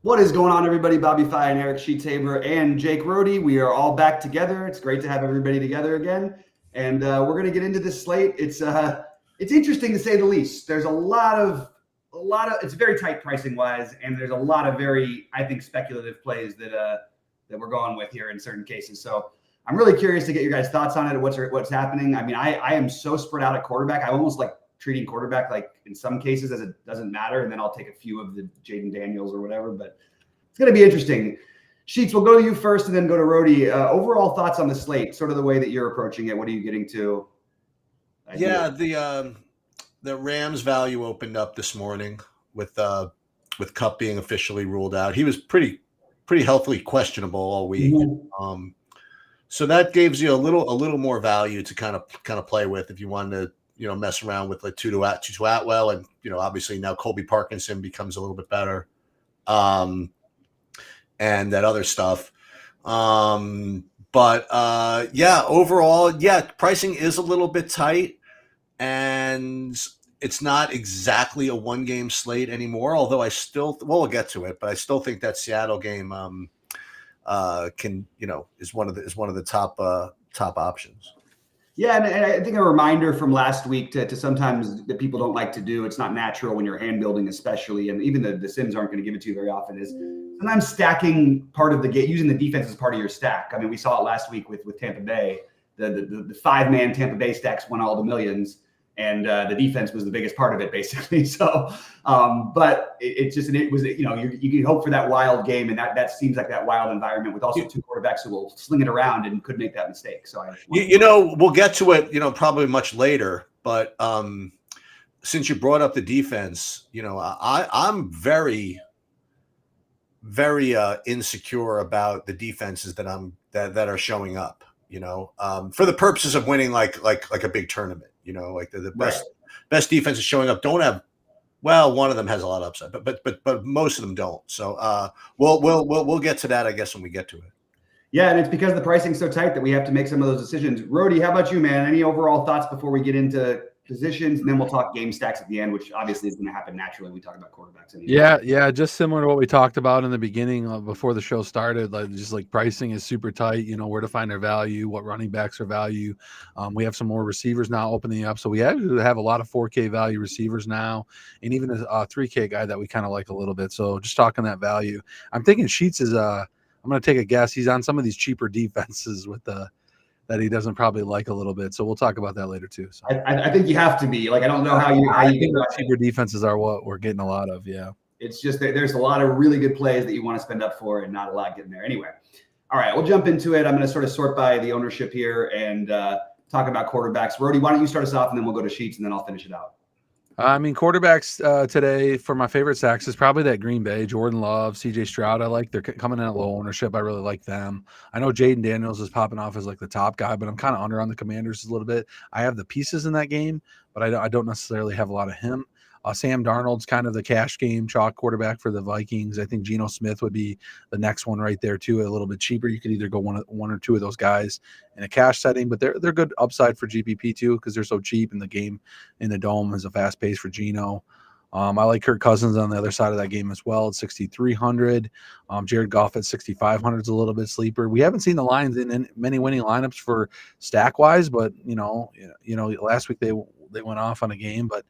What is going on, everybody? Bobby Fi and Eric Sheetsaber and Jake Rohde. We are all back together. It's great to have everybody together again, and we're going to get into this slate. It's interesting to say the least. There's a lot of. It's very tight pricing wise, and there's a lot of very, I think, speculative plays that we're going with here in certain cases. So I'm really curious to get your guys' thoughts on it. What's happening? I mean, I am so spread out at quarterback. I almost like treating quarterback like in some cases as it doesn't matter, and then I'll take a few of the Jaden Daniels or whatever. But it's going to be interesting. Sheets, we'll go to you first, and then go to Rohde. Overall thoughts on the slate, sort of the way that you're approaching it. What are you getting to? Yeah, the Rams value opened up this morning with Kupp being officially ruled out. He was pretty healthily questionable all week. Mm-hmm. So that gives you a little more value to kind of play with if you wanted to mess around with like Tutu Atwell, and obviously now Colby Parkinson becomes a little bit better, and that other stuff. But overall, pricing is a little bit tight, and it's not exactly a one-game slate anymore. Although we'll get to it, but I still think that Seattle game is one of the top options. Yeah, and I think a reminder from last week to sometimes that people don't like to do. It's not natural when you're hand building, especially, and even the Sims aren't going to give it to you very often. Is sometimes stacking part of the game, using the defense as part of your stack. I mean, we saw it last week with Tampa Bay. The 5-man Tampa Bay stacks won all the millions, and the defense was the biggest part of it, basically. So, but it was you can hope for that wild game, and that seems like that wild environment with also two quarterbacks who will sling it around and could make that mistake. So we'll get to it, probably much later. But since you brought up the defense, I'm very, very insecure about the defenses that are showing up. For the purposes of winning like a big tournament. Like the best defense is showing up. Don't have, well, one of them has a lot of upside, but most of them don't. So we'll get to that, I guess, when we get to it. Yeah, and it's because the pricing's so tight that we have to make some of those decisions. Rohde, how about you, man? Any overall thoughts before we get into positions, and then we'll talk game stacks at the end, which obviously is going to happen naturally when we talk about quarterbacks anyway. Yeah, just similar to what we talked about in the beginning before the show started. Like pricing is super tight. Where to find their value, what running backs are value. We have some more receivers now opening up, so we have a lot of 4K value receivers now, and even a 3K guy that we kind of like a little bit. So just talking that value, I'm thinking Sheets is I'm going to take a guess. He's on some of these cheaper defenses with that he doesn't probably like a little bit. So we'll talk about that later too. So I think you have to be. Like, I don't know how you think the cheaper defenses are what we're getting a lot of. Yeah. It's just that there's a lot of really good plays that you want to spend up for and not a lot getting there. Anyway. All right, we'll jump into it. I'm going to sort of sort by the ownership here and talk about quarterbacks. Rohde, why don't you start us off, and then we'll go to Sheets, and then I'll finish it out. Quarterbacks today for my favorite stacks is probably that Green Bay, Jordan Love, CJ Stroud. I like they're coming in at low ownership. I really like them. I know Jaden Daniels is popping off as like the top guy, but I'm kind of under on the Commanders a little bit. I have the pieces in that game, but I don't necessarily have a lot of him. Sam Darnold's kind of the cash game chalk quarterback for the Vikings. I think Geno Smith would be the next one right there too, a little bit cheaper. You could either go one or two of those guys in a cash setting, but they're good upside for GPP too because they're so cheap, and the game in the dome is a fast pace for Geno. I like Kirk Cousins on the other side of that game as well at 6,300. Jared Goff at 6,500 is a little bit sleeper. We haven't seen the Lions in many winning lineups for stack wise, but last week they went off on a game, but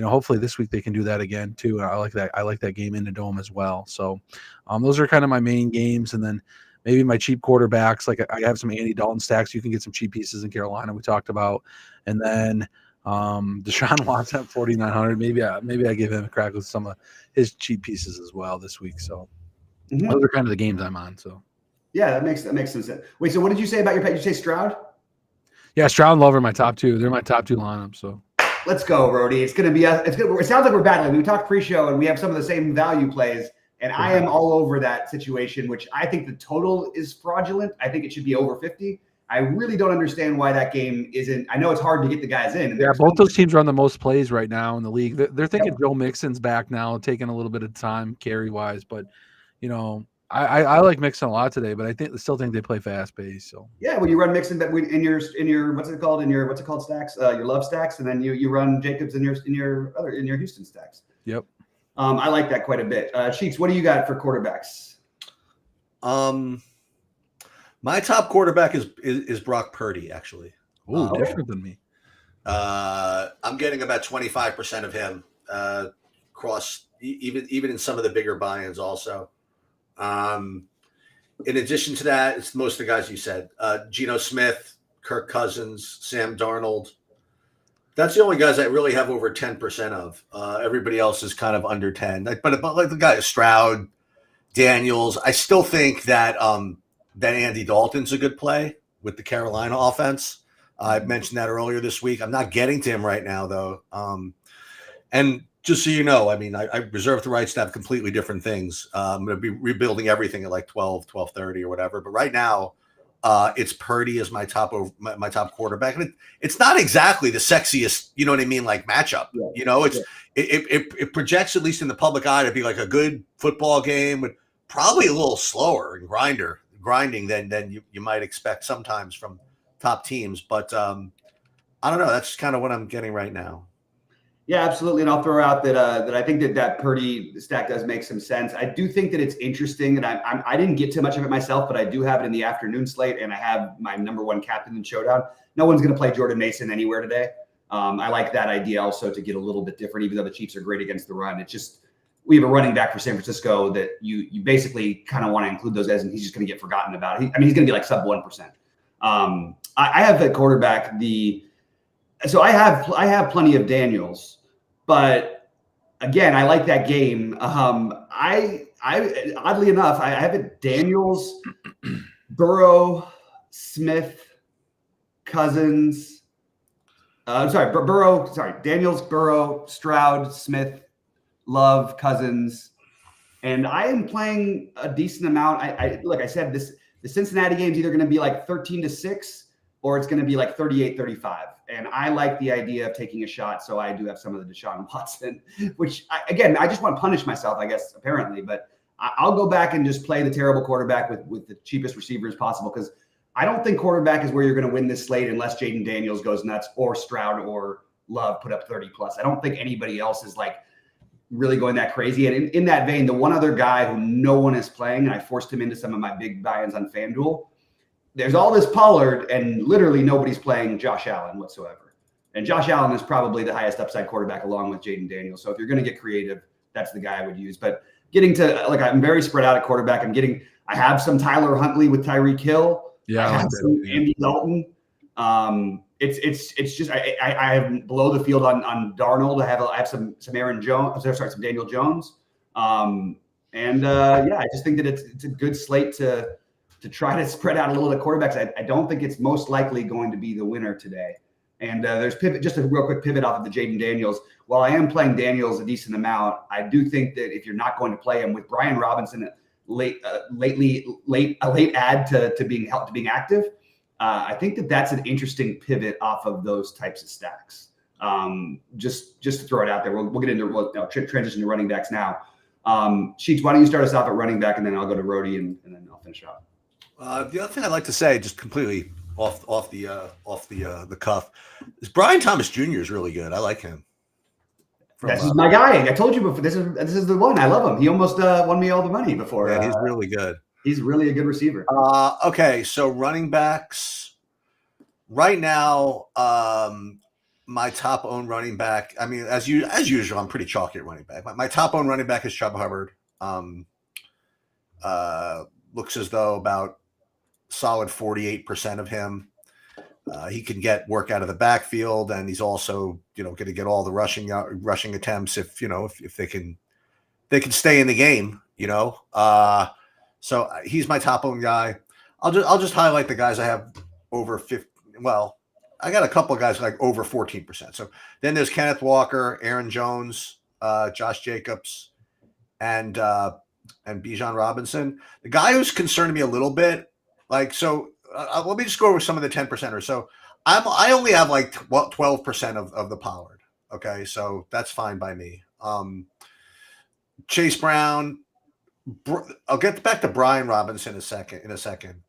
hopefully this week they can do that again too. And I like that game in the dome as well. So those are kind of my main games, and then maybe my cheap quarterbacks. Like I have some Andy Dalton stacks. You can get some cheap pieces in Carolina we talked about, and then Deshaun Watson at 4,900. Maybe I give him a crack with some of his cheap pieces as well this week. So those are kind of the games I'm on. So yeah, that makes some sense. Wait, so what did you say about your pet? Did you say Stroud? Yeah, Stroud and Love are my top two. They're my top two lineups. So let's go, Rohde. It's going to be it's good. It sounds like we're battling. We talked pre-show, and we have some of the same value plays. And I am all over that situation, which I think the total is fraudulent. I think it should be over 50. I really don't understand why that game isn't. I know it's hard to get the guys in. Yeah, both those teams run the most plays right now in the league. They're thinking Joe Mixon's back now, taking a little bit of time carry-wise. But, I like Mixon a lot today, but I still think they play fast pace. So yeah, when you run Mixon in your what's it called stacks, your love stacks, and then you run Jacobs in your Houston stacks. Yep. I like that quite a bit. Sheets, what do you got for quarterbacks? My top quarterback is Brock Purdy, actually. Oh, different than me. I'm getting about 25% of him across even in some of the bigger buy-ins also. In addition to that, it's most of the guys you said. Geno Smith, Kirk Cousins, Sam Darnold. That's the only guys I really have over 10% of. Everybody else is kind of under 10. But like the guy Stroud, Daniels, I still think that that Andy Dalton's a good play with the Carolina offense. I mentioned that earlier this week. I'm not getting to him right now, though. And just so you know, I mean, I reserve the rights to have completely different things. I'm going to be rebuilding everything at like 12:30 or whatever. But right now, it's Purdy as my top quarterback. And it's not exactly the sexiest, you know what I mean, like matchup. Yeah. You know, it projects, at least in the public eye, to be like a good football game, but probably a little slower and grinding than you might expect sometimes from top teams. But I don't know. That's kind of what I'm getting right now. Yeah, absolutely. And I'll throw out that I think that Purdy stack does make some sense. I do think that it's interesting, and I didn't get too much of it myself, but I do have it in the afternoon slate, and I have my number one captain in showdown. No one's going to play Jordan Mason anywhere today. I like that idea also to get a little bit different, even though the Chiefs are great against the run. It's just we have a running back for San Francisco that you basically kind of want to include those as, and he's just going to get forgotten about. He's going to be like sub 1%. I have the quarterback. So I have plenty of Daniels, but again, I like that game. I oddly enough, I have it Daniels, Burrow, Smith, Cousins. Daniels, Burrow, Stroud, Smith, Love, Cousins, and I am playing a decent amount. Like I said, the Cincinnati game is either going to be like 13-6 or it's going to be like 38-35. And I like the idea of taking a shot. So I do have some of the Deshaun Watson, which I just want to punish myself, I guess, apparently. But I'll go back and just play the terrible quarterback with the cheapest receivers possible, because I don't think quarterback is where you're going to win this slate unless Jaden Daniels goes nuts or Stroud or Love put up 30 plus. I don't think anybody else is like really going that crazy. And in that vein, the one other guy who no one is playing, and I forced him into some of my big buy-ins on FanDuel, there's all this Pollard, and literally nobody's playing Josh Allen whatsoever. And Josh Allen is probably the highest upside quarterback along with Jaden Daniels. So if you're going to get creative, that's the guy I would use. But getting to, like, I'm very spread out at quarterback. I have some Tyler Huntley with Tyreek Hill. Yeah, I have some Andy Dalton. It's just I have below the field on Darnold. I have some Aaron Jones. Some Daniel Jones. I just think that it's a good slate to try to spread out a little of quarterbacks. I don't think it's most likely going to be the winner today. And there's just a real quick pivot off of the Jaden Daniels. While I am playing Daniels a decent amount, I do think that if you're not going to play him with Brian Robinson, late add to being active, I think that's an interesting pivot off of those types of stacks. Just to throw it out there, we'll get into transition to running backs now. Sheets, why don't you start us off at running back, and then I'll go to Rhodey, and then I'll finish off. The other thing I'd like to say, just completely off the cuff, is Brian Thomas Jr. is really good. I like him. This is my guy. I told you before. This is the one. I love him. He almost won me all the money before. Yeah, he's really good. He's really a good receiver. Okay, so running backs right now. My top owned running back. I mean, as usual, I'm pretty chalky at running back. My top owned running back is Chubb Hubbard. Looks as though about solid 48% of him. He can get work out of the backfield, and he's also, going to get all the rushing attempts if they can stay in the game, So he's my top owned guy. I'll just highlight the guys I have over 50. Well, I got a couple of guys like over 14%. So then there's Kenneth Walker, Aaron Jones, Josh Jacobs, and Bijan Robinson. The guy who's concerned me a little bit, let me just go over some of the 10%ers. So I only have like 12% of the Pollard. Okay, so that's fine by me. Chase Brown. I'll get back to Brian Robinson in a second.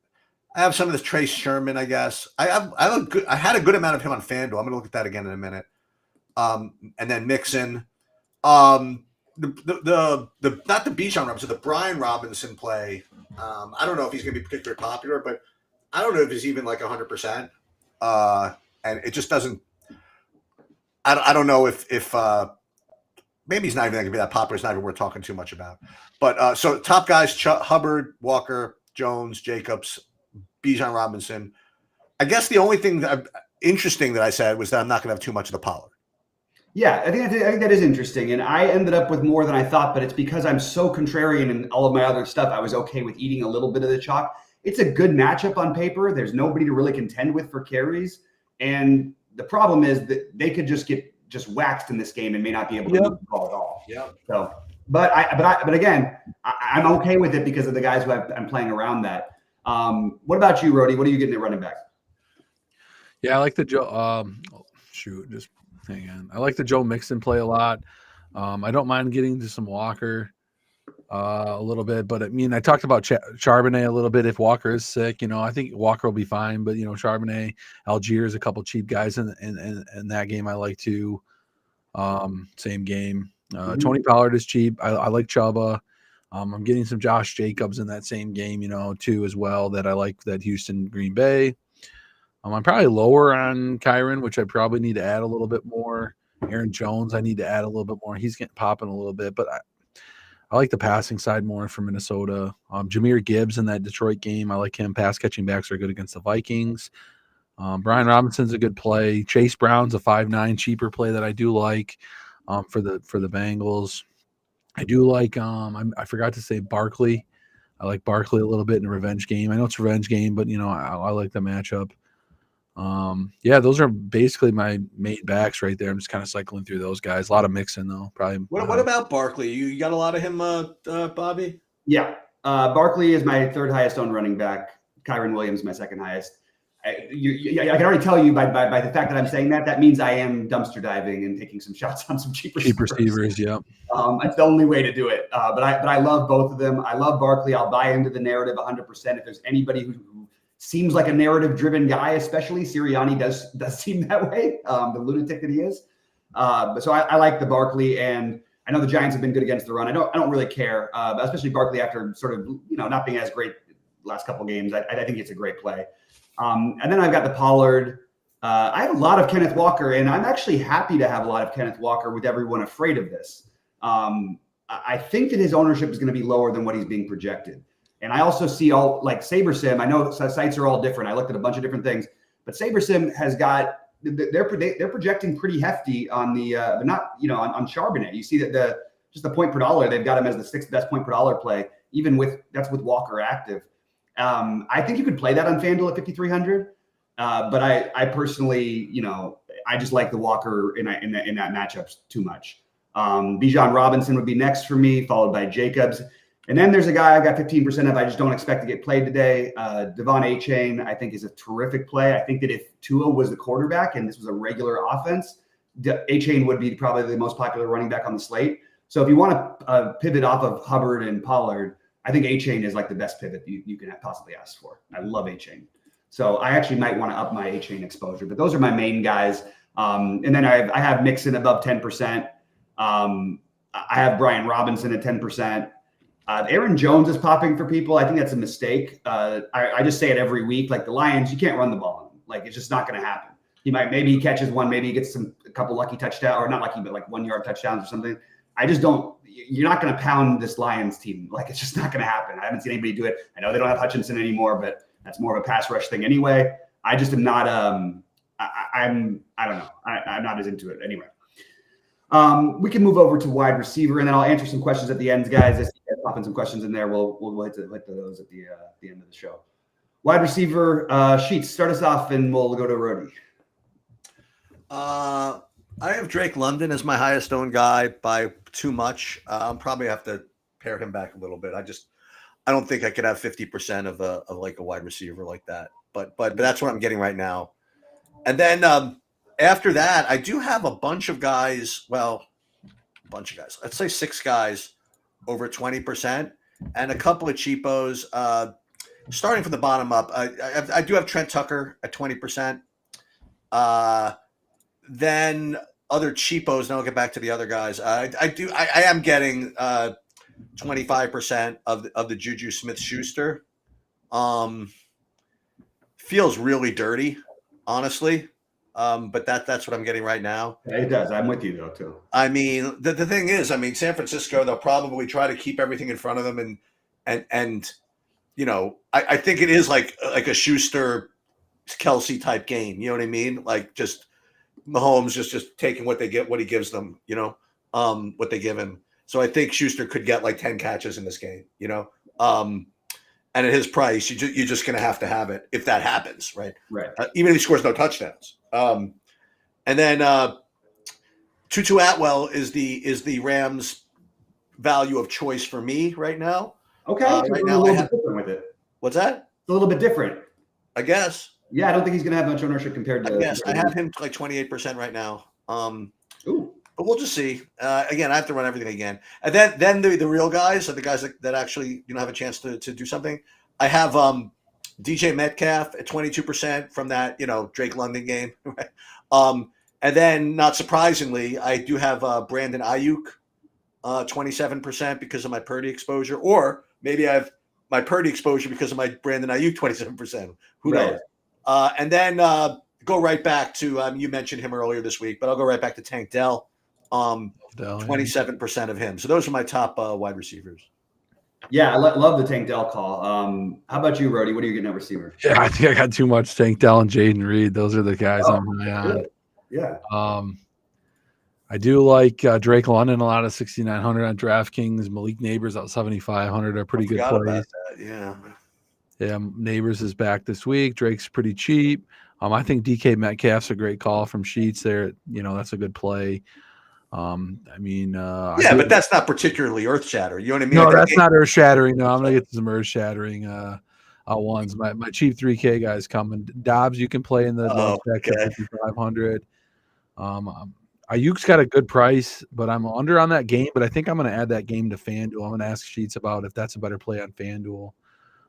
I have some of this Trace Sherman, I guess. I had a good amount of him on FanDuel. I'm going to look at that again in a minute. And then Mixon. the not the Bijan Robinson, the Brian Robinson play. I don't know if he's going to be particularly popular, but I don't know if he's even like 100%. And it just doesn't. I don't know if maybe he's not even going to be that popular. It's not even worth talking too much about. But so top guys: Hubbard, Walker, Jones, Jacobs, Bijan Robinson. I guess the only thing interesting that I said was that I'm not going to have too much of the Pollard. Yeah, I think that is interesting, and I ended up with more than I thought, but it's because I'm so contrarian in all of my other stuff. I was okay with eating a little bit of the chalk. It's a good matchup on paper. There's nobody to really contend with for carries, and the problem is that they could just get waxed in this game and may not be able to move the ball at all. Yeah. So, but again, I'm okay with it because of the guys who I'm playing around that. What about you, Rody? What are you getting at running back? Yeah, I like the Joe. Just hang on. I like the Joe Mixon play a lot. I don't mind getting to some Walker a little bit, but I mean, I talked about Charbonnet a little bit. If Walker is sick, I think Walker will be fine. But Charbonnet, Algiers, a couple cheap guys in that game I like too. Same game. Tony Pollard is cheap. I like Chuba. I'm getting some Josh Jacobs in that same game, too, as well. That I like that Houston Green Bay. I'm probably lower on Kyron, which I probably need to add a little bit more. Aaron Jones, I need to add a little bit more. He's getting popping a little bit, but I like the passing side more for Minnesota. Jahmyr Gibbs in that Detroit game, I like him. Pass catching backs are good against the Vikings. Brian Robinson's a good play. Chase Brown's a 5.9 cheaper play that I do like for the Bengals. I do like I forgot to say Barkley. I like Barkley a little bit in a revenge game. I know it's a revenge game, but I like the matchup. Yeah, those are basically my main backs right there. I'm just kind of cycling through those guys. A lot of mixing though. Probably. What about Barkley? You got a lot of him, Bobby? Yeah, Barkley is my third highest owned running back. Kyron Williams my second highest. I can already tell you by the fact that I'm saying that means I am dumpster diving and taking some shots on some cheap receivers. Yeah, that's the only way to do it. But I love both of them. I love Barkley. I'll buy into the narrative 100%. If there's anybody who seems like a narrative-driven guy, especially Sirianni does seem that way. The lunatic that he is. But so I like the Barkley, and I know the Giants have been good against the run. I don't really care, especially Barkley after sort of not being as great last couple games. I think it's a great play. And then I've got the Pollard. I have a lot of Kenneth Walker, and I'm actually happy to have a lot of Kenneth Walker with everyone afraid of this. I think that his ownership is going to be lower than what he's being projected. And I also see all like SaberSim. I know sites are all different. I looked at a bunch of different things, but SaberSim has got they're projecting pretty hefty on the on Charbonnet. You see that just the point per dollar, they've got him as the sixth best point per dollar play, even with Walker active. I think you could play that on FanDuel at 5,300, but I personally, I just like the Walker in that matchup too much. Bijan Robinson would be next for me, followed by Jacobs. And then there's a guy I've got 15% of. I just don't expect to get played today. Devon Achane, I think, is a terrific play. I think that if Tua was the quarterback and this was a regular offense, Achane would be probably the most popular running back on the slate. So if you want to pivot off of Hubbard and Pollard, I think Achane is like the best pivot you can possibly ask for. I love Achane. So I actually might want to up my Achane exposure. But those are my main guys. And then I have Mixon above 10%. I have Brian Robinson at 10%. Aaron Jones is popping for people. I think that's a mistake. I just say it every week. Like the Lions, you can't run the ball on them. Like it's just not going to happen. Maybe he catches one, maybe he gets a couple lucky touchdowns, or not lucky, but like 1 yard touchdowns or something. I just don't. You're not going to pound this Lions team. Like it's just not going to happen. I haven't seen anybody do it. I know they don't have Hutchinson anymore, but that's more of a pass rush thing anyway. I just am not. I don't know. I'm not as into it anyway. We can move over to wide receiver, and then I'll answer some questions at the end, guys. If you guys pop in some questions in there, we'll hit those at the end of the show. Wide receiver, Sheets, start us off, and we'll go to Rody. I have Drake London as my highest owned guy by too much. I'll probably have to pare him back a little bit. I don't think I could have 50% of like a wide receiver like that. But that's what I'm getting right now. And then after that, I do have a bunch of guys. Well, a bunch of guys. Let's say 6 guys over 20%, and a couple of cheapos. Starting from the bottom up, I do have Trent Tucker at 20%. Then other cheapos, and I'll get back to the other guys. I am getting 25% of the Juju Smith-Schuster. Feels really dirty, honestly. But that's what I'm getting right now. It does. I'm with you though too. I mean, the thing is, I mean, San Francisco, they'll probably try to keep everything in front of them, and you know, I think it is like a Schuster Kelsey type game. You know what I mean? Like just Mahomes just taking what they get, what he gives them. You know, what they give him. So I think Schuster could get like 10 catches in this game. You know, and at his price, you're just going to have it if that happens, right? Right. Even if he scores no touchdowns. And then Tutu Atwell is the Rams' value of choice for me right now. Okay. Right now, a little bit different with it. What's that? It's a little bit different. I guess. Yeah, I don't think he's going to have much ownership compared to. Yes, I have him like 28% right now. Ooh. But we'll just see. Again, I have to run everything again, and then the real guys are the guys that actually have a chance to do something. I have DJ Metcalf at 22% from that Drake London game, right? And then not surprisingly, I do have Brandon Ayuk 27% because of my Purdy exposure, or maybe I have my Purdy exposure because of my Brandon Ayuk 27%. Who knows? And then go right back to you mentioned him earlier this week, but I'll go right back to Tank Dell. 27% of him. So those are my top wide receivers. Yeah, I love the Tank Dell call. How about you, Rody? What are you getting at receiver? Yeah, I think I got too much Tank Dell and Jaden Reed. Those are the guys I'm high on. Yeah. I do like Drake London a lot of 6,900 on DraftKings. Malik Neighbors out 7,500 are pretty good plays. Yeah. Yeah, Neighbors is back this week. Drake's pretty cheap. I think DK Metcalf's a great call from Sheets there. That's a good play. But that's not particularly earth shattering. You know what I mean? No, that's not earth shattering. No, I'm gonna get some earth shattering ones. My cheap 3K guys coming. Dobbs, you can play in the back at 5,500. Ayuk's got a good price, but I'm under on that game. But I think I'm going to add that game to FanDuel. I'm going to ask Sheets about if that's a better play on FanDuel.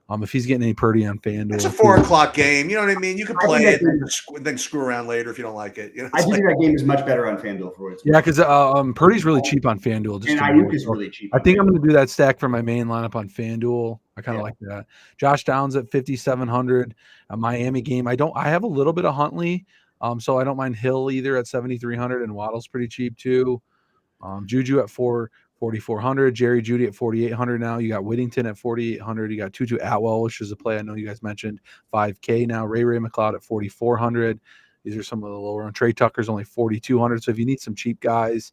If he's getting any Purdy on FanDuel. It's a 4:00 game. You know what I mean? You can play it and then screw around later if you don't like it. I think that game is much better on FanDuel for it. Yeah, because Purdy's really cheap on FanDuel. And Ayuk is really cheap. I think I'm going to do that stack for my main lineup on FanDuel. I kind of like that. Josh Downs at 5,700. A Miami game. I have a little bit of Huntley. So I don't mind Hill either at 7,300, and Waddle's pretty cheap too. Juju at 4,400, Jerry Jeudy at 4,800 now. You got Whittington at 4,800. You got Tutu Atwell, which is a play I know you guys mentioned, 5K now. Ray McLeod at 4,400. These are some of the lower on. Trey Tucker's only 4,200. So if you need some cheap guys,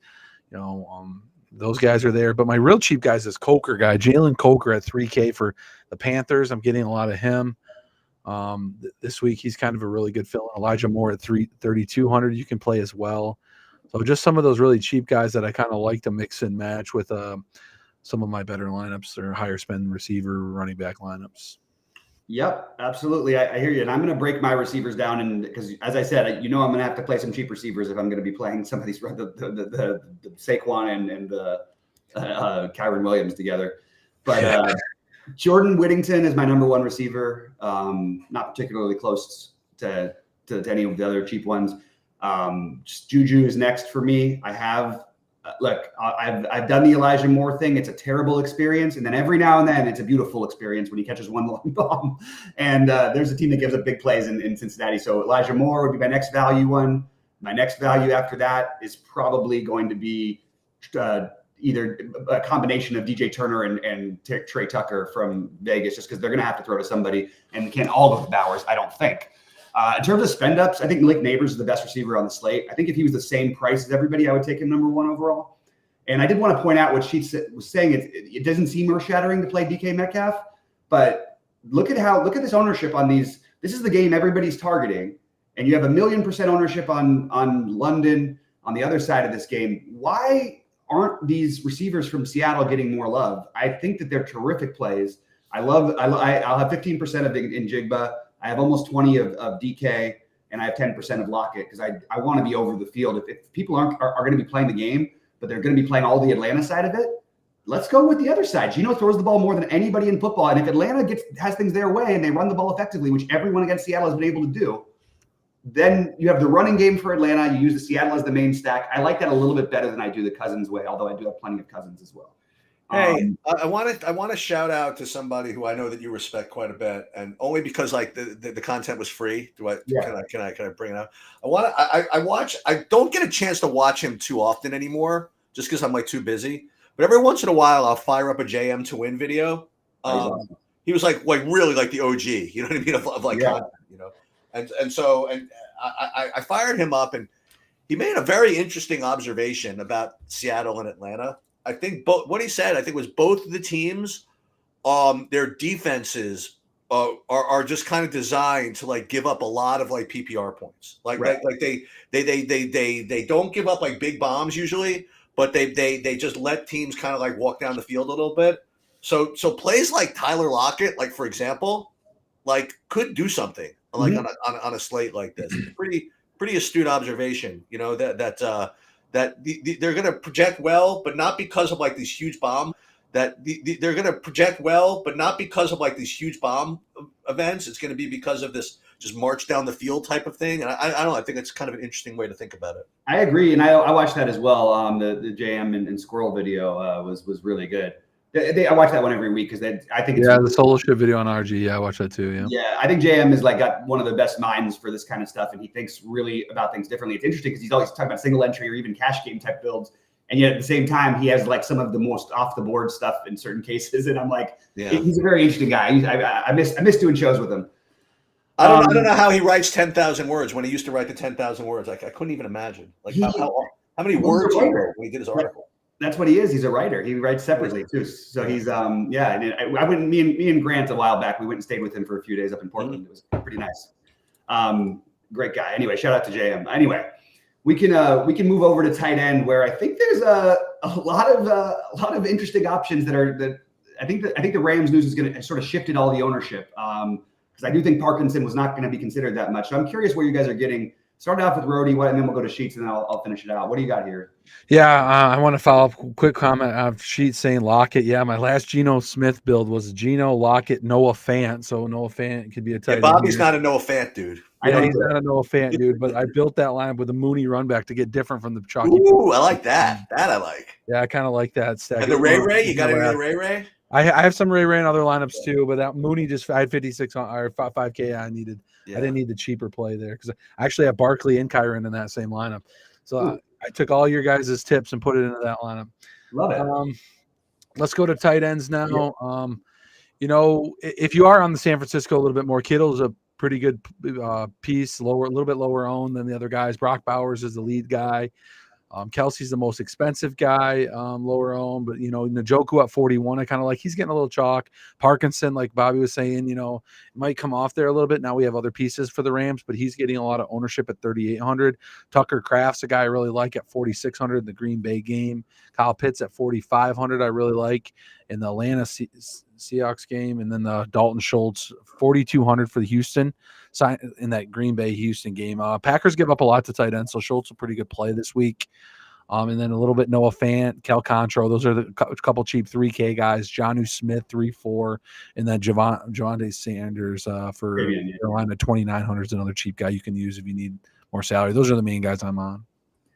those guys are there. But my real cheap guys is Coker guy, Jalen Coker at 3K for the Panthers. I'm getting a lot of him. This week he's kind of a really good fill. Elijah Moore at 3,200 you can play as well. So just some of those really cheap guys that I kind of like to mix and match with some of my better lineups or higher spend receiver running back lineups. Yep, absolutely. I hear you. And I'm going to break my receivers down, and because as I said, I'm going to have to play some cheap receivers if I'm going to be playing some of these the Saquon and the Kyron Williams together. But Jordan Whittington is my number one receiver. Not particularly close to any of the other cheap ones. Just Juju is next for me. I have I've done the Elijah Moore thing. It's a terrible experience, and then every now and then it's a beautiful experience when he catches one long bomb. And there's a team that gives up big plays in Cincinnati. So Elijah Moore would be my next value one. My next value after that is probably going to be either a combination of DJ Turner and Trey Tucker from Vegas, just because they're going to have to throw to somebody, and can't all go to Bowers, I don't think. In terms of spend ups, I think Malik Neighbors is the best receiver on the slate. I think if he was the same price as everybody, I would take him number one overall. And I did want to point out what Sheets was saying. It doesn't seem earth shattering to play DK Metcalf, but look at this ownership on these. This is the game everybody's targeting, and you have 1,000,000% ownership on London on the other side of this game. Why aren't these receivers from Seattle getting more love? I think that they're terrific plays. I'll have 15% of it in Jigba. I have almost 20 of DK, and I have 10% of Lockett because I want to be over the field. If people are going to be playing the game, but they're going to be playing all the Atlanta side of it, let's go with the other side. Geno throws the ball more than anybody in football, and if Atlanta has things their way and they run the ball effectively, which everyone against Seattle has been able to do, then you have the running game for Atlanta. You use the Seattle as the main stack. I like that a little bit better than I do the Cousins way, although I do have plenty of Cousins as well. Hey, I want to shout out to somebody who I know that you respect quite a bit, and only because like the content was free. Can I bring it up? I don't get a chance to watch him too often anymore, just because I'm like too busy. But every once in a while, I'll fire up a JM to win video. Awesome. He was like really like the OG, you know what I mean, of like content, you know, and so I fired him up, and he made a very interesting observation about Seattle and Atlanta. I think what he said, I think, was both of the teams, their defenses are just kind of designed to like give up a lot of like PPR points. Like they don't give up like big bombs usually, but they just let teams kind of like walk down the field a little bit. So plays like Tyler Lockett, like for example, like could do something like on a slate like this. It's pretty astute observation, you know, that they're going to project well, but not because of like these huge bomb. They're going to project well, but not because of like these huge bomb events. It's going to be because of this just march down the field type of thing. And I don't know. I think it's kind of an interesting way to think about it. I agree, and I watched that as well. The JM and Squirrel video was really good. I watch that one every week because I think it's the solo ship video on RG. Yeah, I watch that too. Yeah, I think JM has like got one of the best minds for this kind of stuff, and he thinks really about things differently. It's interesting because he's always talking about single entry or even cash game type builds, and yet at the same time he has like some of the most off the board stuff in certain cases. And I'm like, he's a very interesting guy. I miss doing shows with him. I don't know how he writes 10,000 words when he used to write the 10,000 words. Like I couldn't even imagine like how many words he wrote when he did his article. That's what he is. He's a writer. He writes separately too. So he's And I went. Me and Grant a while back. We went and stayed with him for a few days up in Portland. It was pretty nice. Great guy. Anyway, shout out to JM. Anyway, we can move over to tight end, where I think there's a lot of interesting options that I think the Rams news is going to sort of shifted all the ownership, because I do think Parkinson was not going to be considered that much. So I'm curious where you guys are getting. Start off with Rody, and then we'll go to Sheets, and then I'll finish it out. What do you got here? Yeah, I want to follow up. Quick comment of Sheets saying Lockett. Yeah, my last Geno Smith build was Geno, Lockett, Noah Fant. So Noah Fant could be a tight end. Bobby's not a Noah Fant dude. Yeah, he's not a Noah Fant dude. But I built that line with a Mooney run back to get different from the chalky. Ooh, I like that. That I like. Yeah, I kind of like that stack. And the Ray, you got any of the Ray? I have some Ray in other lineups too, but that Mooney I had 56 on or 5K. I needed. Yeah. I didn't need the cheaper play there because I actually have Barkley and Kyron in that same lineup. So I took all your guys' tips and put it into that lineup. Love it. Let's go to tight ends now. Yeah. You know, if you are on the San Francisco a little bit more, Kittle's a pretty good piece, a little bit lower owned than the other guys. Brock Bowers is the lead guy. Kelsey's the most expensive guy, lower owned, but, you know, Njoku at 41, I kind of like. He's getting a little chalk. Parkinson, like Bobby was saying, you know, might come off there a little bit. Now we have other pieces for the Rams, but he's getting a lot of ownership at 3,800. Tucker Kraft's a guy I really like at 4,600 in the Green Bay game. Kyle Pitts at 4,500 I really like in the Atlanta Seahawks game. And then the Dalton Schultz, 4,200 for the Houston in that Green Bay Houston game. Packers give up a lot to tight end, so Schultz a pretty good play this week. And then a little bit Noah Fant, Kel Contro. Those are the couple cheap 3K guys. Jonnu Smith, 3-4, and then Javonte Sanders for Carolina, 2,900 is another cheap guy you can use if you need more salary. Those are the main guys I'm on.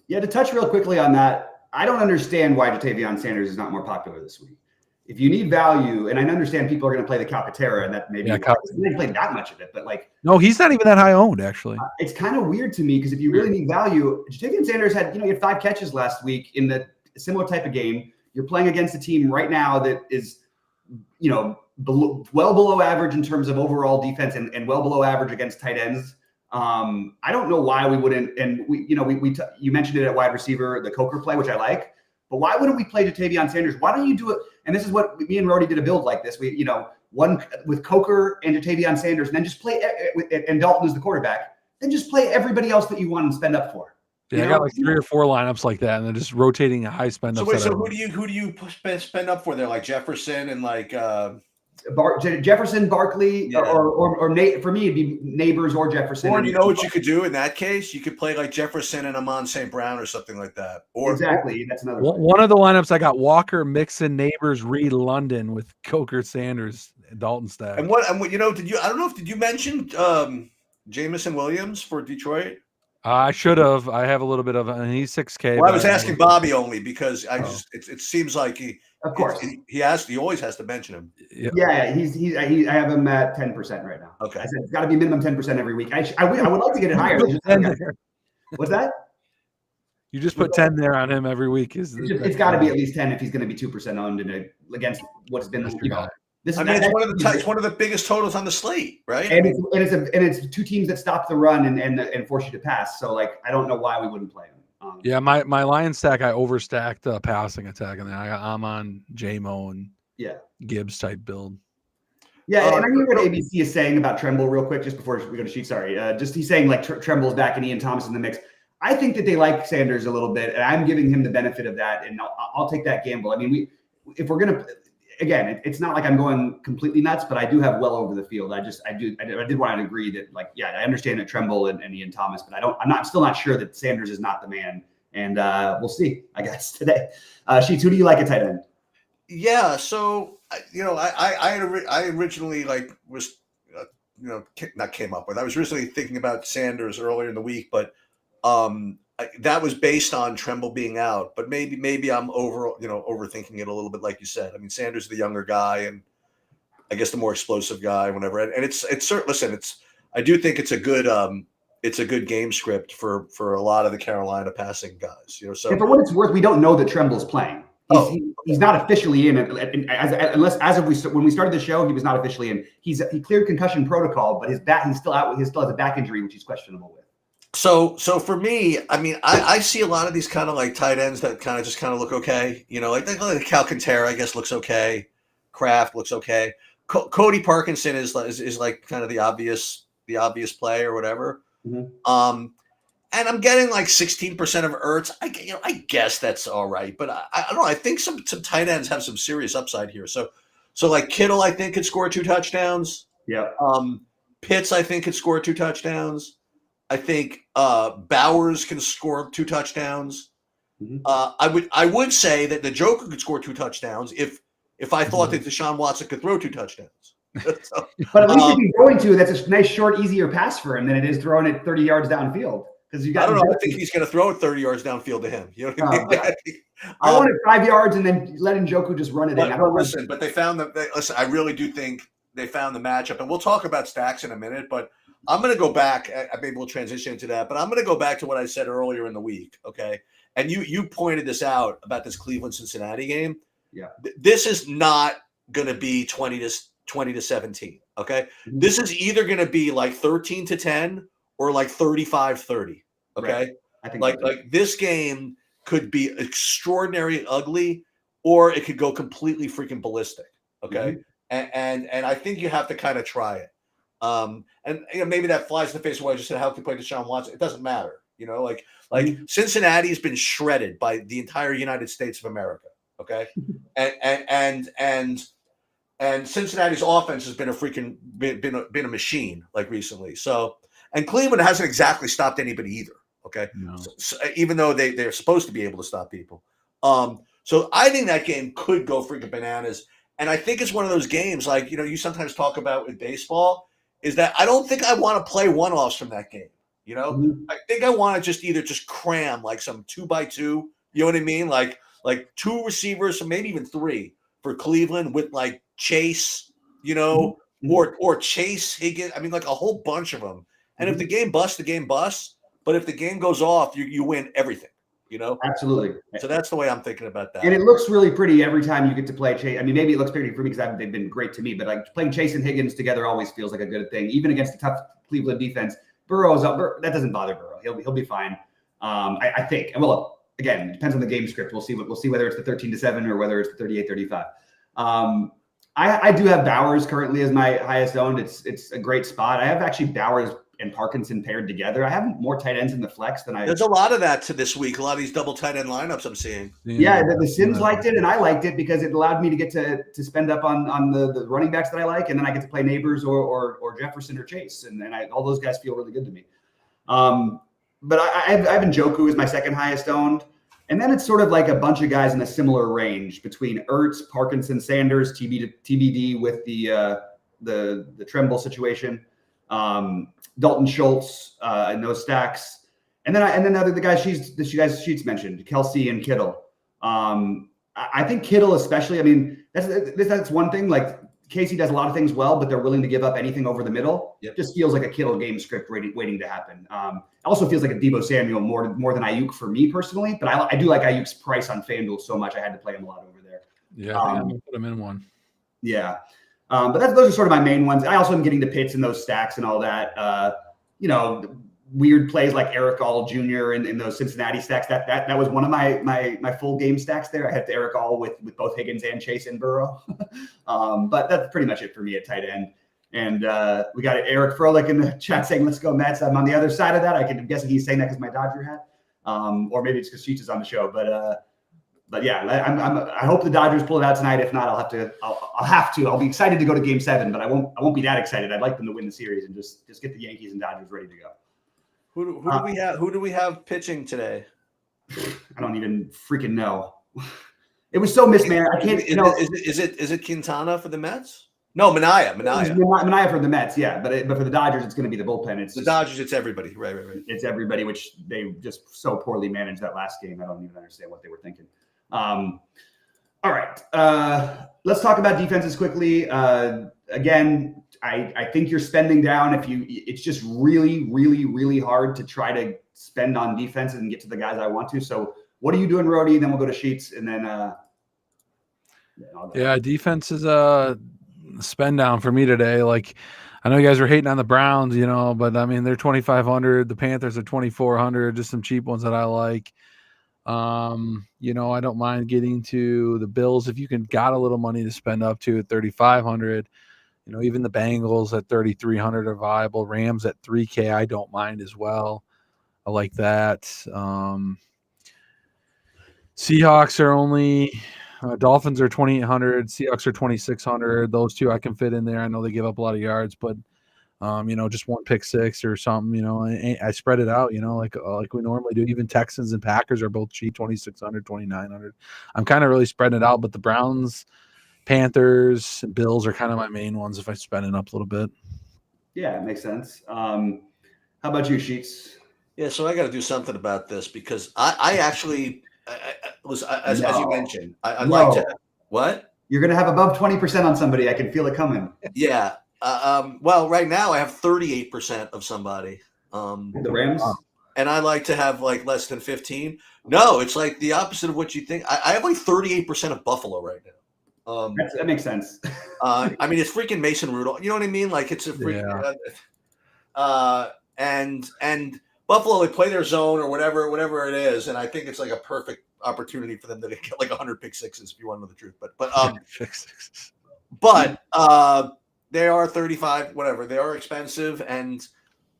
Yeah, to touch real quickly on that, I don't understand why Jatavion Sanders is not more popular this week. If you need value, and I understand people are going to play the Calcaterra, and that maybe they didn't play that much of it, but like, no, he's not even that high owned actually. It's kind of weird to me because if you really need value, Jatavion Sanders had 5 catches last week in the similar type of game. You're playing against a team right now that is, well below average in terms of overall defense and well below average against tight ends. I don't know why we wouldn't, and you mentioned it at wide receiver, the Coker play, which I like. But why wouldn't we play Jatavion Sanders? Why don't you do it? And this is what me and Rody did a build like this. We, one with Coker and Jatavion Sanders, and then just play and Dalton is the quarterback. Then just play everybody else that you want and spend up for. Yeah, I got like 3 or 4 lineups like that, and then just rotating a high spend. So wait, so who do you spend up for there? Like Jefferson and like Jefferson, Barkley, or Nate. For me, it'd be Neighbors or Jefferson. Or you know what you could do in that case? You could play like Jefferson and Amon St. Brown or something like that. Or exactly, that's another one of the lineups. I got Walker, Mixon, Neighbors, Reed, London with Coker, Sanders, and Dalton stack. And what I don't know if did you mention Jamison Williams for Detroit? I should have. I have a little bit of, and he's 6K. Well, I was asking Bobby only because it seems like Of course. he always has to mention him. Yeah, I have him at 10% right now. Okay. I said it's got to be minimum 10% every week. I would like to get it higher. What's that? You just put 10 there on him every week. It's got to be at least 10 if he's going to be 2% owned against what's been it's one of the biggest totals on the slate, right? And it's two teams that stop the run and force you to pass. So like I don't know why we wouldn't play him. Yeah, my Lions stack, I overstacked the passing attack, and then I got Amon, J-Mo, and Gibbs type build. Yeah, and I hear what ABC is saying about Tremble real quick, just before we go to sheet. Sorry, just he's saying like Tremble's back and Ian Thomas in the mix. I think that they like Sanders a little bit, and I'm giving him the benefit of that, and I'll take that gamble. I mean, if we're gonna, again, it's not like I'm going completely nuts, but I do have well over the field. I did want to agree that, like, yeah, I understand that Tremble and Ian Thomas, but I'm still not sure that Sanders is not the man, and we'll see, I guess, today. Sheets, who do you like at tight end? Yeah, so I originally was not came up with. I was originally thinking about Sanders earlier in the week, but that was based on Tremble being out. But maybe I'm overthinking it a little bit, like you said. I mean, Sanders is the younger guy, and I guess the more explosive guy, whatever. And it's listen, I do think it's a good game script for a lot of the Carolina passing guys. So for what it's worth, we don't know that Tremble's playing. He's not officially in, when we started the show, he was not officially in. He cleared concussion protocol, but he's still out. He still has a back injury, which he's questionable with. So for me, I mean, I see a lot of these kind of like tight ends that kind of look okay. Like Alcantara, I guess, looks okay. Kraft looks okay. Cody Parkinson is like kind of the obvious play or whatever. Mm-hmm. And I'm getting like 16% of Ertz. I guess that's all right, but I don't know. I think some tight ends have some serious upside here. So like Kittle, I think could score 2 touchdowns. Yeah. Pitts, I think could score 2 touchdowns. I think Bowers can score 2 touchdowns. Mm-hmm. I would say that the Joker could score 2 touchdowns if I thought that Deshaun Watson could throw 2 touchdowns. So, but at least if he's going to, that's a nice, short, easier pass for him than it is throwing it 30 yards downfield. Because I don't know. I think he's going to throw it 30 yards downfield to him. You know what I mean? I want it 5 yards and then letting Njoku just run it in. But they found listen, I really do think they found the matchup, and we'll talk about stacks in a minute. But I'm going to go back. Maybe we'll transition into that. But I'm going to go back to what I said earlier in the week. Okay, and you pointed this out about this Cleveland-Cincinnati game. Yeah, this is not going to be 20 to 17. Okay, this is either going to be like 13-10. Or like 35-30, okay? Right. I think like this game could be extraordinarily ugly, or it could go completely freaking ballistic, okay? Mm-hmm. And I think you have to kind of try it. And maybe that flies in the face of what I just said. How can you play Deshaun Watson? It doesn't matter, like Cincinnati's been shredded by the entire United States of America, okay? and Cincinnati's offense has been been a machine like recently, so. And Cleveland hasn't exactly stopped anybody either. Okay, no. So even though they're supposed to be able to stop people, so I think that game could go freaking bananas. And I think it's one of those games like you sometimes talk about with baseball is that I don't think I want to play one-offs from that game. I think I want to just cram like some 2x2. You know what I mean? Like 2 receivers, or maybe even 3 for Cleveland with like Chase, or Chase Higgins. I mean, like a whole bunch of them. And if the game busts, the game busts. But if the game goes off, you win everything, Absolutely. So that's the way I'm thinking about that. And it looks really pretty every time you get to play Chase. I mean, maybe it looks pretty for me because they've been great to me. But like playing Chase and Higgins together always feels like a good thing, even against a tough Cleveland defense. Burrow's up. That doesn't bother Burrow. He'll be fine. I think. And well, again, it depends on the game script. We'll see whether it's the 13-7 or whether it's the 38-35. I do have Bowers currently as my highest owned. It's a great spot. I have actually Bowers and Parkinson paired together. I have more tight ends in the flex than There's a lot of that to this week. A lot of these double tight end lineups I'm seeing. Yeah, the Sims liked it, and I liked it because it allowed me to get to spend up on the running backs that I like, and then I get to play Neighbors or Jefferson or Chase, and all those guys feel really good to me. But I have Njoku as my second highest owned, and then it's sort of like a bunch of guys in a similar range between Ertz, Parkinson, Sanders, TBD with the Tremble situation. Dalton Schultz in those stacks. And then the guys Sheets mentioned, Kelsey and Kittle. I think Kittle especially, I mean, that's one thing. Like Casey does a lot of things well, but they're willing to give up anything over the middle. Yep. Just feels like a Kittle game script waiting to happen. Also feels like a Deebo Samuel more than Ayuk for me personally, but I do like Ayuk's price on FanDuel so much I had to play him a lot over there. Yeah, I think I'm gonna put him in one. Yeah. But those are sort of my main ones. I also am getting the Pitts in those stacks and all that. Weird plays like Eric All Jr. in those Cincinnati stacks. That was one of my full game stacks there. I had Eric All with both Higgins and Chase and Burrow. But that's pretty much it for me at tight end. And we got Eric Froelich in the chat saying, "Let's go Mets." I'm on the other side of that. I'm guessing he's saying that because my Dodger hat, or maybe it's because Sheets is on the show. But yeah, I hope the Dodgers pull it out tonight. If not, I'll have to. I'll be excited to go to Game 7, but I won't be that excited. I'd like them to win the series and just get the Yankees and Dodgers ready to go. Who do we have? Who do we have pitching today? I don't even freaking know. It was so mismanaged. I can't. Is it Quintana for the Mets? No, Minaya. Minaya for the Mets, yeah. But for the Dodgers, it's going to be the bullpen. It's the Dodgers. It's everybody. Right. It's everybody, which they just so poorly managed that last game. I don't even understand what they were thinking. All right. Let's talk about defenses quickly. Again, I think you're spending down it's just really, really, really hard to try to spend on defense and get to the guys I want to. So what are you doing, Rody? Then we'll go to Sheets and then defense is a spend down for me today. Like I know you guys were hating on the Browns, but I mean they're 2,500. The Panthers are 2,400. Just some cheap ones that I like. I don't mind getting to the Bills if you got a little money to spend up to at 3,500. Even the Bengals at 3,300 are viable. Rams at 3K, I don't mind as well. I like that. Seahawks are only Dolphins are 2,800. Seahawks are 2,600. Those two I can fit in there. I know they give up a lot of yards, but just one pick six or something, I spread it out, like we normally do. Even Texans and Packers are both cheap, 2,600, 2,900. I'm kind of really spreading it out, but the Browns, Panthers, Bills are kind of my main ones if I spend it up a little bit. Yeah, it makes sense. How about you, Sheets? Yeah, so I got to do something about this because I actually as you mentioned, I'd like to. What? You're going to have above 20% on somebody. I can feel it coming. Yeah. Well, right now I have 38% of somebody. The Rams? And I like to have like less than 15. No, it's like the opposite of what you think. I have like 38% of Buffalo right now. That makes sense. I mean, it's freaking Mason Rudolph. You know what I mean? Like it's a freaking and Buffalo, they play their zone or whatever it is, and I think it's like a perfect opportunity for them to get like 100 pick sixes if you want to know the truth. But they are 35, whatever. They are expensive, and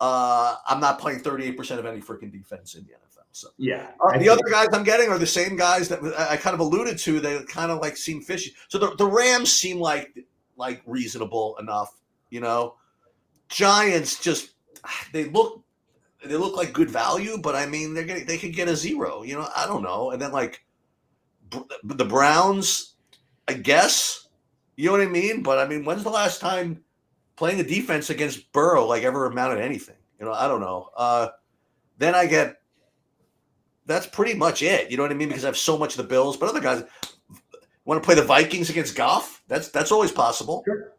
I'm not playing 38% of any freaking defense in the NFL. So yeah, the other guys I'm getting are the same guys that I kind of alluded to. They kind of like seem fishy. So the Rams seem like reasonable enough, Giants just they look like good value, but I mean they could get a 0. I don't know. And then like the Browns, I guess. You know what I mean? But I mean, when's the last time playing a defense against Burrow ever amounted to anything? I don't know. Then I get. That's pretty much it. You know what I mean? Because I have so much of the Bills, but other guys want to play the Vikings against Goff. That's always possible. Sure.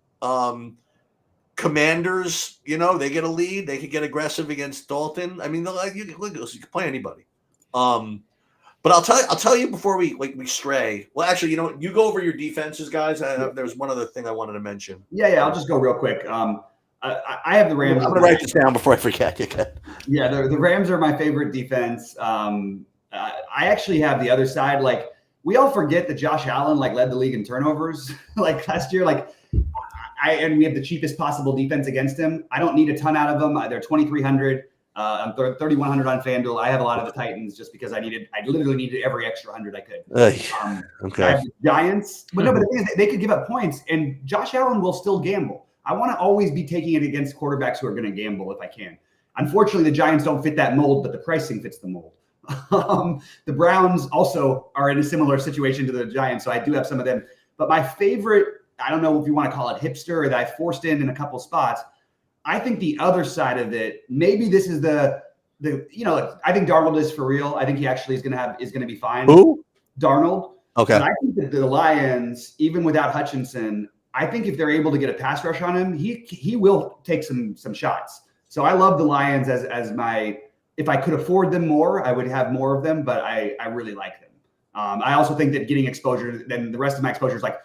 Commanders, they get a lead. They could get aggressive against Dalton. I mean, you can play anybody. But I'll tell you before we stray. Well, actually, you go over your defenses, guys. There's one other thing I wanted to mention. Yeah. I'll just go real quick. I have the Rams. I'm going to write this down before I forget. Yeah, the Rams are my favorite defense. I actually have the other side. Like we all forget that Josh Allen led the league in turnovers last year. And we have the cheapest possible defense against him. I don't need a ton out of them. They're 2,300. I'm 3,100 on FanDuel. I have a lot of the Titans just because I literally needed every extra 100 I could. Okay. I have the Giants, but no, but the thing is, they could give up points, and Josh Allen will still gamble. I want to always be taking it against quarterbacks who are going to gamble if I can. Unfortunately, the Giants don't fit that mold, but the pricing fits the mold. The Browns also are in a similar situation to the Giants, so I do have some of them. But my favorite, I don't know if you want to call it hipster or that I forced in a couple spots. I think the other side of it, maybe this is the I think Darnold is for real. I think he actually is going to be fine. Who? Darnold. Okay. But I think that the Lions, even without Hutchinson, I think if they're able to get a pass rush on him, he will take some shots. So I love the Lions as my. If I could afford them more, I would have more of them. But I really like them. I also think that getting exposure, then the rest of my exposure is like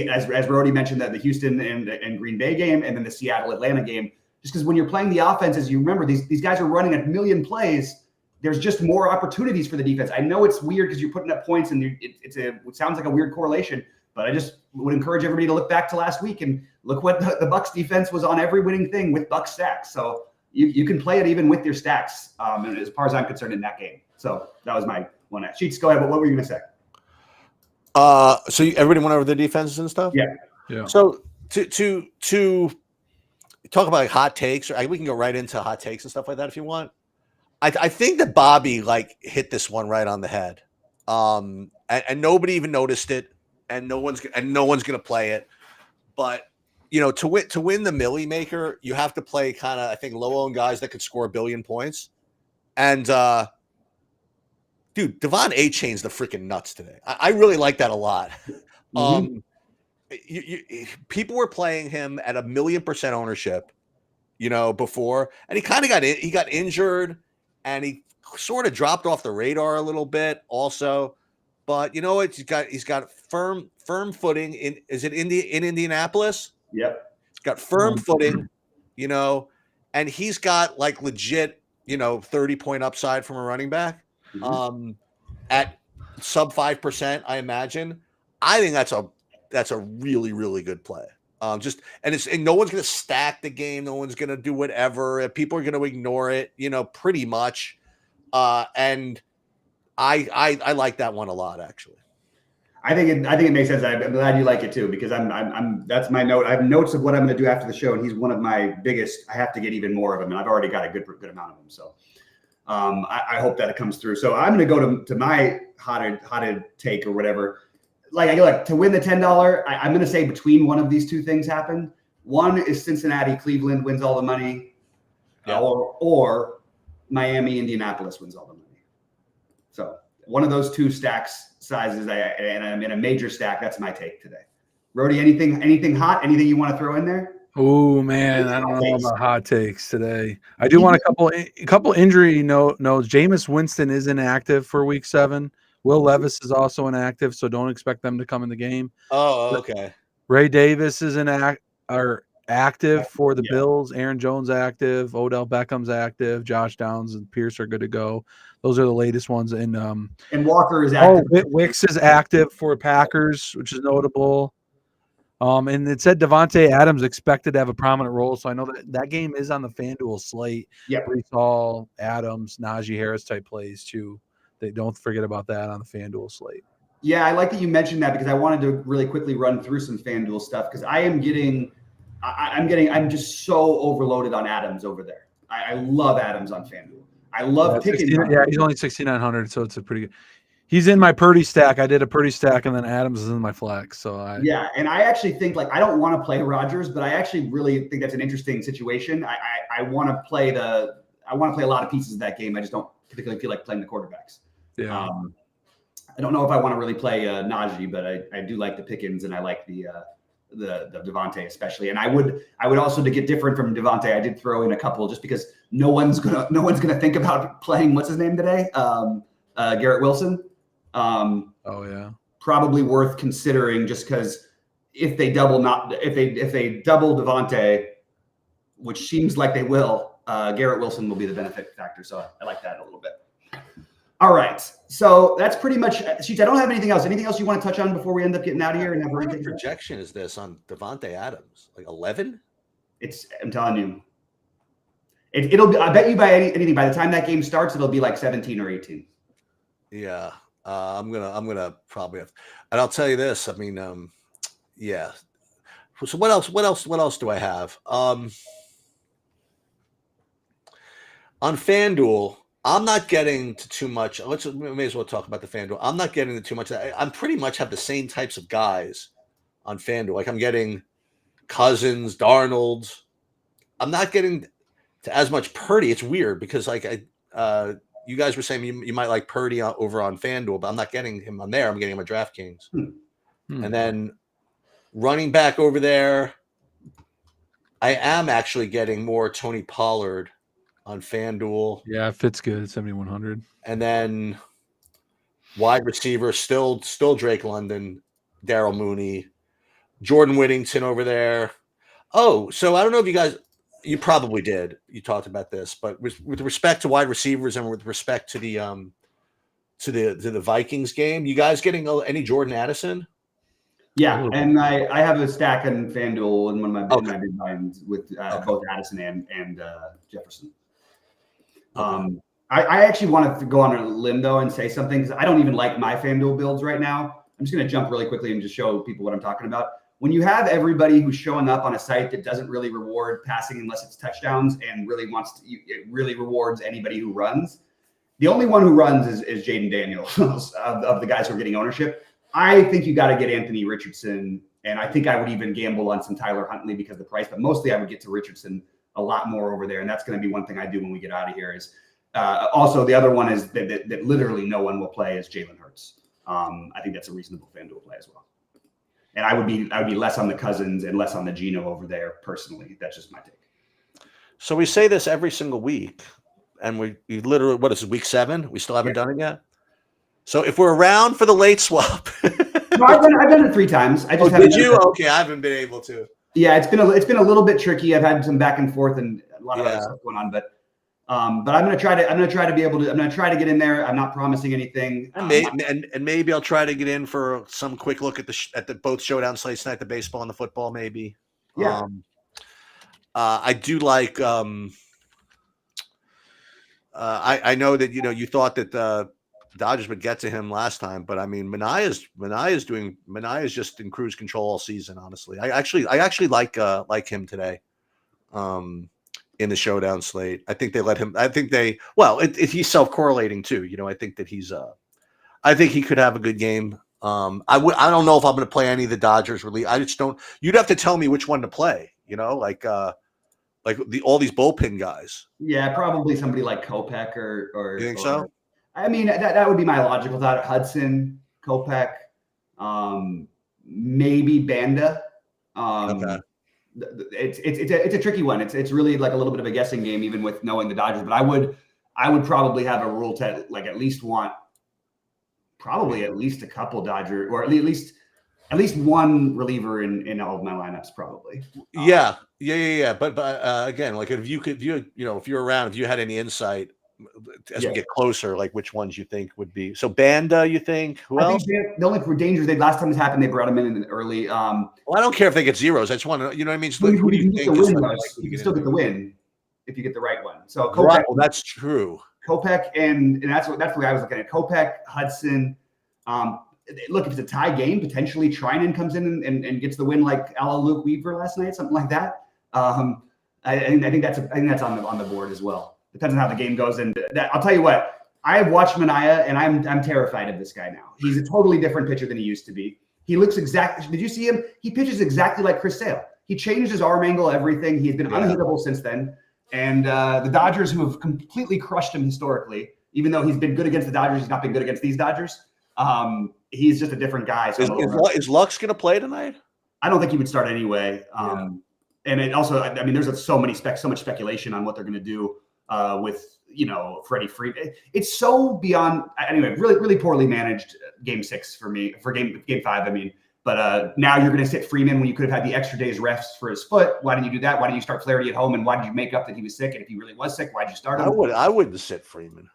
as Rody mentioned, that the Houston and Green Bay game, and then the Seattle Atlanta game. Just because when you're playing the offenses, you remember these guys are running a million plays. There's just more opportunities for the defense. I know it's weird because you're putting up points, and it sounds like a weird correlation. But I just would encourage everybody to look back to last week and look what the Bucs defense was on every winning thing with Bucs stacks. So you can play it even with your stacks, and as far as I'm concerned, in that game. So that was my one. Sheets, go ahead. What were you going to say? So everybody went over the defenses and stuff? Yeah. So to talk about like hot takes, or we can go right into hot takes and stuff like that if you want. I think that Bobby hit this one right on the head, and nobody even noticed it, and no one's gonna play it. But to win the Millie Maker, you have to play kind of, I think, low owned guys that could score 1 billion points. And dude, Devon A. Chain's the freaking nuts today. I really like that a lot. Mm-hmm. People were playing him at 1,000,000% ownership, before, and he kind of got injured, and he sort of dropped off the radar a little bit also. But he's got firm footing in Indianapolis. Yep. He's got firm footing, and he's got like legit, 30-point upside from a running back. Mm-hmm. At sub 5%, I imagine. I think that's a really, really good play. And no one's going to stack the game. No one's going to do whatever. People are going to ignore it, pretty much. And I like that one a lot, actually. I think it makes sense. I'm glad you like it too, because that's my note. I have notes of what I'm going to do after the show, and he's one of my biggest. I have to get even more of him, and I've already got a good amount of them. So I hope that it comes through. So I'm going to go to my hotted take or whatever. Like to win the $10, I'm going to say between one of these two things happen. One is Cincinnati, Cleveland wins all the money, or Miami, Indianapolis wins all the money. So one of those two stacks sizes, and I'm in a major stack. That's my take today. Rody, anything hot? Anything you want to throw in there? Oh man, I don't know about hot takes today. I do want a couple injury notes. Jameis Winston is inactive for Week 7. Will Levis is also inactive, so don't expect them to come in the game. Oh, okay. Ray Davis is active for the Bills. Aaron Jones active. Odell Beckham's active. Josh Downs and Pierce are good to go. Those are the latest ones. And Walker is active. Wicks is active for Packers, which is notable. And it said Devontae Adams expected to have a prominent role, so I know that game is on the FanDuel slate. Yeah, Breece Hall, Adams, Najee Harris type plays too. They don't forget about that on the FanDuel slate. Yeah, I like that you mentioned that, because I wanted to really quickly run through some FanDuel stuff, because I'm just so overloaded on Adams over there. I love Adams on FanDuel. I love Pickens. He's only 6,900, so it's a pretty good. He's in my Purdy stack. I did a Purdy stack, and then Adams is in my flex. So and I actually think I don't want to play Rodgers, but I actually really think that's an interesting situation. I want to play a lot of pieces of that game. I just don't particularly feel like playing the quarterbacks. Yeah. I don't know if I want to really play Najee, but I do like the Pickens, and I like the Devontae especially. And I would also, to get different from Devontae, I did throw in a couple just because no one's gonna think about playing what's his name today, Garrett Wilson. Probably worth considering, just because if they double Devontae, which seems like they will, Garrett Wilson will be the benefit factor. So I like that a little bit. All right, so that's pretty much. Sheets, I don't have anything else. Anything else you want to touch on before we end up getting out of here? And what kind of projection is this on Devontae Adams? Like 11? I'm telling you, it'll be. I bet you by anything. By the time that game starts, it'll be like 17 or 18. Yeah, I'm gonna probably have, and I'll tell you this. I mean, yeah. So what else do I have? On FanDuel, I'm not getting to too much. We may as well talk about the FanDuel. I'm not getting to too much. I'm pretty much have the same types of guys on FanDuel. Like I'm getting Cousins, Darnold, I'm not getting to as much Purdy. It's weird because like you guys were saying you might like Purdy over on FanDuel, but I'm not getting him on there. I'm getting him on DraftKings. And then running back over there, I am actually getting more Tony Pollard on FanDuel. Yeah, Fitz good, 7,100. And then wide receiver, still Drake London, Darryl Mooney, Jordan Whittington over there. Oh, so I don't know if you probably did. You talked about this, but with respect to wide receivers and with respect to the Vikings game, you guys getting any Jordan Addison? Yeah, and I have a stack on FanDuel in one of my big binds with both Addison and Jefferson. I actually wanted to go on a limb though and say something because I don't even like my FanDuel builds right now. I'm just going to jump really quickly and just show people what I'm talking about. When you have everybody who's showing up on a site that doesn't really reward passing unless it's touchdowns and really it really rewards anybody who runs. The only one who runs is Jaden Daniels of the guys who are getting ownership. I think you got to get Anthony Richardson, and I think I would even gamble on some Tyler Huntley because of the price, but mostly I would get to Richardson a lot more over there, and that's going to be one thing I do when we get out of here. Is also the other one is that literally no one will play is Jalen Hurts. I think that's a reasonable FanDuel play as well, and I would be less on the Cousins and less on the Geno over there personally. That's just my take. So we say this every single week, and we literally what is it, week 7? We still haven't done it yet. So if we're around for the late swap, no, I've done it 3 times. I just did you? Okay, I haven't been able to. Yeah, it's been a little bit tricky. I've had some back and forth and a lot of other stuff going on, but I'm gonna try to be able to. I'm gonna try to get in there. I'm not promising anything. And maybe I'll try to get in for some quick look at the both showdown slates tonight, the baseball and the football. Maybe. Yeah. I do like. I know that you thought that Dodgers would get to him last time, but I mean, Manaea's just in cruise control all season. Honestly, I actually like him today, in the showdown slate. I think they let him. I think he's self-correlating too. I think that I think he could have a good game. I don't know if I'm going to play any of the Dodgers relief. I just don't. You'd have to tell me which one to play. Like all these bullpen guys. Yeah, probably somebody like Kopech or. You think so? I mean, that would be my logical thought. Hudson, Kopech, maybe Banda. Okay. It's a tricky one. It's really like a little bit of a guessing game, even with knowing the Dodgers. But I would probably have a rule to like at least want probably at least a couple Dodger or at least one reliever in all of my lineups probably. Yeah. But again, like if you're around, if you had any insight as we get closer, like which ones you think would be. So Banda, you think? Who else? The only for dangers, last time this happened, they brought him in early. Well, I don't care if they get zeros. I just want to, you know what I mean? Just, who do you think? You can still get the win if you get the right one. So Kopech, well, that's true. Kopech and that's the way I was looking at it. Kopech, Hudson. Look, if it's a tie game, potentially Trinan comes in and gets the win like a la Luke Weaver last night, something like that. I think that's on the board as well. Depends on how the game goes. And I'll tell you what, I have watched Manaea, and I'm terrified of this guy now. He's a totally different pitcher than he used to be. He looks exactly. Did you see him? He pitches exactly like Chris Sale. He changed his arm angle, everything. He's been unhittable since then. And the Dodgers, who have completely crushed him historically, even though he's been good against the Dodgers, he's not been good against these Dodgers. He's just a different guy. So is Lux going to play tonight? I don't think he would start anyway. And it also, I mean, there's so much speculation on what they're going to do with Freddie Freeman. It's so beyond. Anyway, really, really poorly managed Game 6 for me. For Game 5, I mean. But now you're going to sit Freeman when you could have had the extra day's rest for his foot. Why didn't you do that? Why didn't you start Flaherty at home? And why did you make up that he was sick? And if he really was sick, why did you start him? I wouldn't sit Freeman.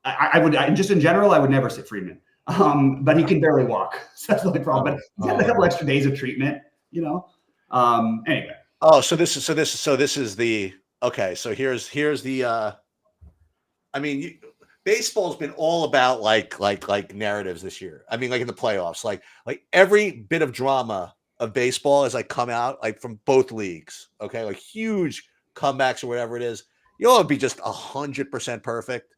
I would just in general, I would never sit Freeman. But he can barely walk. So that's the only problem. But he's had a couple extra days of treatment, Anyway. Oh, so this is the okay. So here's the. I mean, baseball's been all about like narratives this year. I mean, like in the playoffs, like every bit of drama of baseball has come out from both leagues. Okay, like huge comebacks or whatever it is. It'd be just 100% perfect.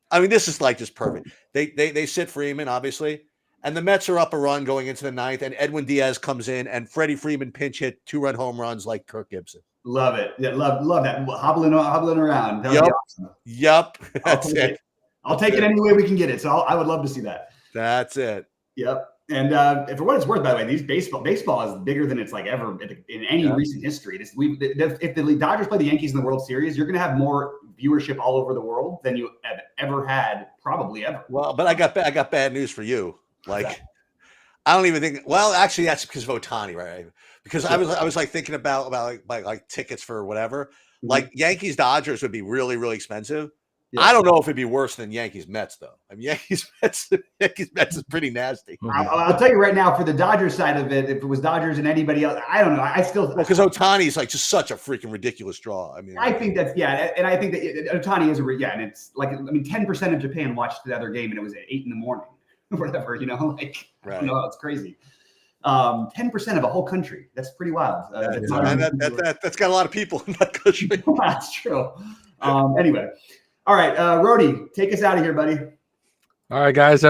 I mean, this is just perfect. They sit Freeman, obviously, and the Mets are up a run going into the 9th, and Edwin Diaz comes in, and Freddie Freeman pinch hit 2-run home runs like Kirk Gibson. Love it. Yeah, love that. Hobbling around. That would Yep. be awesome. Yep. I'll That's take it. it. I'll take it any way we can get it. So I would love to see that. That's it. Yep. And for what it's worth, by the way, these baseball is bigger than it's like ever in any recent history. If the Dodgers play the Yankees in the World Series, you're going to have more viewership all over the world than you have ever had, probably ever. Well, but I got bad news for you. Like, I don't even think. Well, actually, that's because of Ohtani, right? Because I was like thinking about like tickets for whatever. Mm-hmm. Like Yankees Dodgers would be really, really expensive. Yeah. I don't know if it'd be worse than Yankees Mets though. I mean, Yankees Mets is pretty nasty. I'll tell you right now, for the Dodgers side of it, if it was Dodgers and anybody else, I don't know. I still because Ohtani is like just such a freaking ridiculous draw. I mean, I think that's and I think that Ohtani is and it's like 10% of Japan watched the other game and it was at 8 a.m. or whatever. You know, like right. It's crazy. 10% of a whole country. That's pretty wild. That's got a lot of people in that country. That's true. Anyway. All right, Rody, take us out of here, buddy. All right, guys.